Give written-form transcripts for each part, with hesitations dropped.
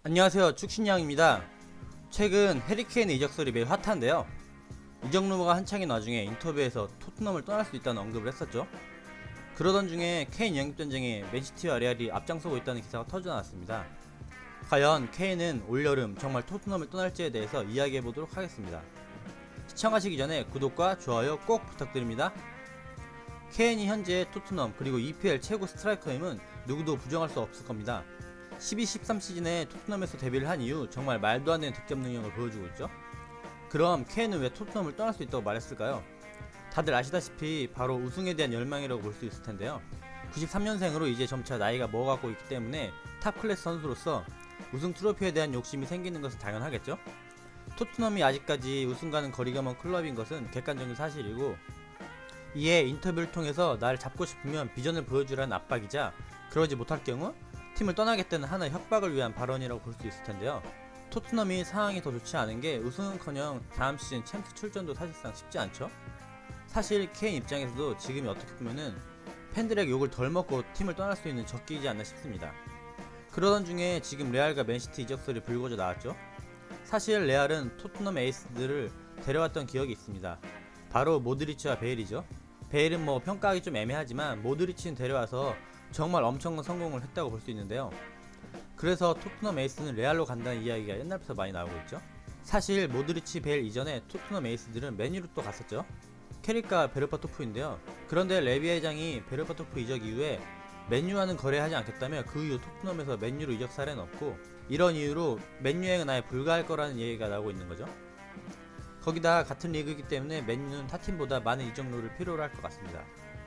안녕하세요, 축신양입니다. 최근 해리케인의 이적설이 매우 핫한데요. 이적 루머가 한창인 와중에 인터뷰에서 토트넘을 떠날 수 있다는 언급을 했었죠. 그러던 중에 케인 영입 전쟁에 맨시티와 레알이 앞장서고 있다는 기사가 터져나왔습니다. 과연 케인은 올여름 정말 토트넘을 떠날지에 대해서 이야기해보도록 하겠습니다. 시청하시기 전에 구독과 좋아요 꼭 부탁드립니다. 케인이 현재 토트넘 그리고 EPL 최고 스트라이커임은 누구도 부정할 수 없을 겁니다. 12-13 시즌에 토트넘에서 데뷔를 한 이후 정말 말도 안 되는 득점 능력을 보여주고 있죠. 그럼 케인은 왜 토트넘을 떠날 수 있다고 말했을까요? 다들 아시다시피 바로 우승에 대한 열망이라고 볼 수 있을 텐데요. 93년생으로 이제 점차 나이가 먹어가고 있기 때문에 탑 클래스 선수로서 우승 트로피에 대한 욕심이 생기는 것은 당연하겠죠. 토트넘이 아직까지 우승과는 거리가 먼 클럽인 것은 객관적인 사실이고, 이에 인터뷰를 통해서 나를 잡고 싶으면 비전을 보여주라는 압박이자, 그러지 못할 경우 팀을 떠나겠다는 하나의 협박을 위한 발언이라고 볼 수 있을 텐데요. 토트넘이 상황이 더 좋지 않은 게 우승은커녕 다음 시즌 챔스 출전도 사실상 쉽지 않죠. 사실 케인 입장에서도 지금이 어떻게 보면은 팬들에게 욕을 덜 먹고 팀을 떠날 수 있는 적기이지 않나 싶습니다. 그러던 중에 지금 레알과 맨시티 이적설이 불거져 나왔죠. 사실 레알은 토트넘 에이스들을 데려왔던 기억이 있습니다. 바로 모드리치와 베일이죠. 베일은 뭐 평가하기 좀 애매하지만 모드리치는 데려와서 정말 엄청난 성공을 했다고 볼 수 있는데요. 그래서 토트넘 에이스는 레알로 간다는 이야기가 옛날부터 많이 나오고 있죠. 사실 모드리치, 베일 이전에 토트넘 에이스들은 맨유로 또 갔었죠. 캐릭과 베르바토프인데요. 그런데 레비 회장이 베르바토프 이적 이후에 맨유와는 거래하지 않겠다며 그 이후 토트넘에서 맨유로 이적 사례는 없고, 이런 이유로 맨유 여행은 아예 불가할 거라는 얘기가 나오고 있는 거죠. 거기다 같은 리그이기 때문에 맨유는 타팀보다 많은 이적료를 필요로 할 것 같습니다.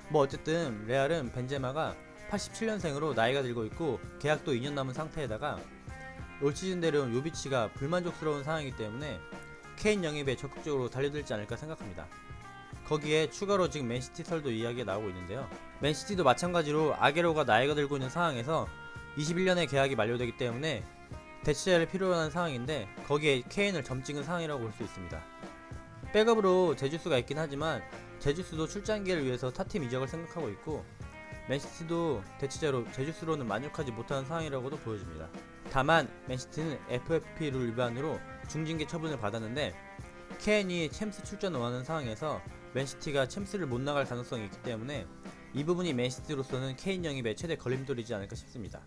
뭐 어쨌든 레알은 벤제마가 87년생으로 나이가 들고 있고 계약도 2년 남은 상태에다가 올 시즌 데려온 요비치가 불만족스러운 상황이기 때문에 케인 영입에 적극적으로 달려들지 않을까 생각합니다. 거기에 추가로 지금 맨시티 설도 이야기가 나오고 있는데요. 맨시티도 마찬가지로 아게로가 나이가 들고 있는 상황에서 21년에 계약이 만료되기 때문에 대체자를 필요로 하는 상황인데, 거기에 케인을 점찍은 상황이라고 볼 수 있습니다. 백업으로 제주스가 있긴 하지만 제주스도 출장 기회를 위해서 타팀 이적을 생각하고 있고, 맨시티도 대체자로 제주스로는 만족하지 못하는 상황이라고도 보여집니다. 다만 맨시티는 FFP 룰 위반으로 중징계 처분을 받았는데, 케인이 챔스 출전을 원하는 상황에서 맨시티가 챔스를 못 나갈 가능성이 있기 때문에 이 부분이 맨시티로서는 케인 영입의 최대 걸림돌이지 않을까 싶습니다.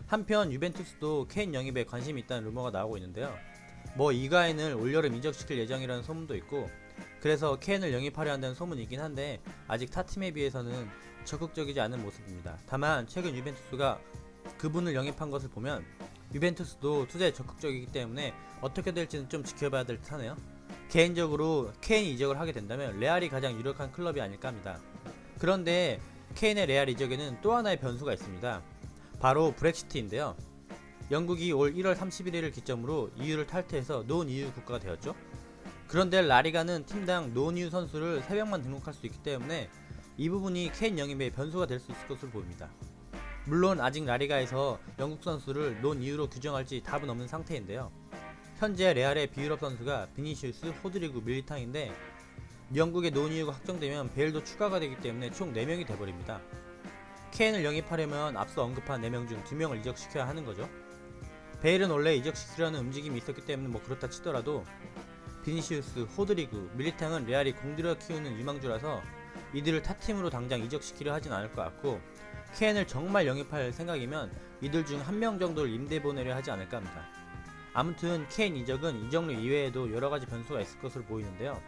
한편 유벤투스도 케인 영입에 관심이 있다는 루머가 나오고 있는데요. 뭐 이가인을 올여름 이적시킬 예정이라는 소문도 있고, 그래서 케인을 영입하려 한다는 소문이긴 한데 아직 타 팀에 비해서는 적극적이지 않은 모습입니다. 다만 최근 유벤투스가 그분을 영입한 것을 보면 유벤투스도 투자에 적극적이기 때문에 어떻게 될지는 좀 지켜봐야 될 듯 하네요. 개인적으로 케인 이적을 하게 된다면 레알이 가장 유력한 클럽이 아닐까 합니다. 그런데 케인의 레알 이적에는 또 하나의 변수가 있습니다. 바로 브렉시트인데요. 영국이 올 1월 31일을 기점으로 EU를 탈퇴해서 노 EU 국가가 되었죠. 그런데 라리가는 팀당 노 EU 선수를 3명만 등록할 수 있기 때문에 이 부분이 케인 영입의 변수가 될 수 있을 것으로 보입니다. 물론 아직 라리가에서 영국 선수를 논 이유로 규정할지 답은 없는 상태인데요. 현재 레알의 비유럽 선수가 비니시우스, 호드리구, 밀리탕인데 영국의 논 이유가 확정되면 베일도 추가가 되기 때문에 총 4명이 돼버립니다. 케인을 영입하려면 앞서 언급한 4명 중 2명을 이적시켜야 하는 거죠. 베일은 원래 이적시키려는 움직임이 있었기 때문에 뭐 그렇다 치더라도 비니시우스, 호드리구, 밀리탕은 레알이 공들여 키우는 유망주라서 이들을 타팀으로 당장 이적시키려 하진 않을 것 같고, 케인을 정말 영입할 생각이면 이들 중 한 명 정도를 임대 보내려 하지 않을까 합니다. 아무튼 케인 이적은 이적료 이외에도 여러가지 변수가 있을 것으로 보이는데요.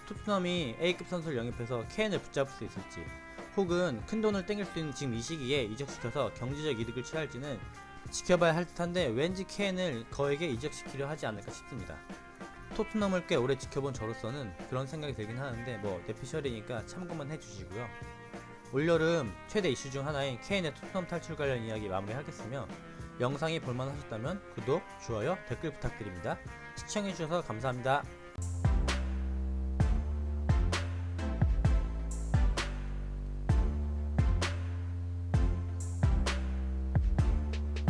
토트넘이 A급 선수를 영입해서 케인을 붙잡을 수 있을지, 혹은 큰 돈을 땡길 수 있는 지금 이 시기에 이적시켜서 경제적 이득을 취할지는 지켜봐야 할 듯한데, 왠지 케인을 거에게 이적시키려 하지 않을까 싶습니다. 토트넘을 꽤 오래 지켜본 저로서는 그런 생각이 들긴 하는데 뭐 내피셜이니까 참고만 해주시고요. 올여름 최대 이슈 중 하나인 케인의 토트넘 탈출 관련 이야기 마무리하겠으며, 영상이 볼만하셨다면 구독, 좋아요, 댓글 부탁드립니다. 시청해주셔서 감사합니다.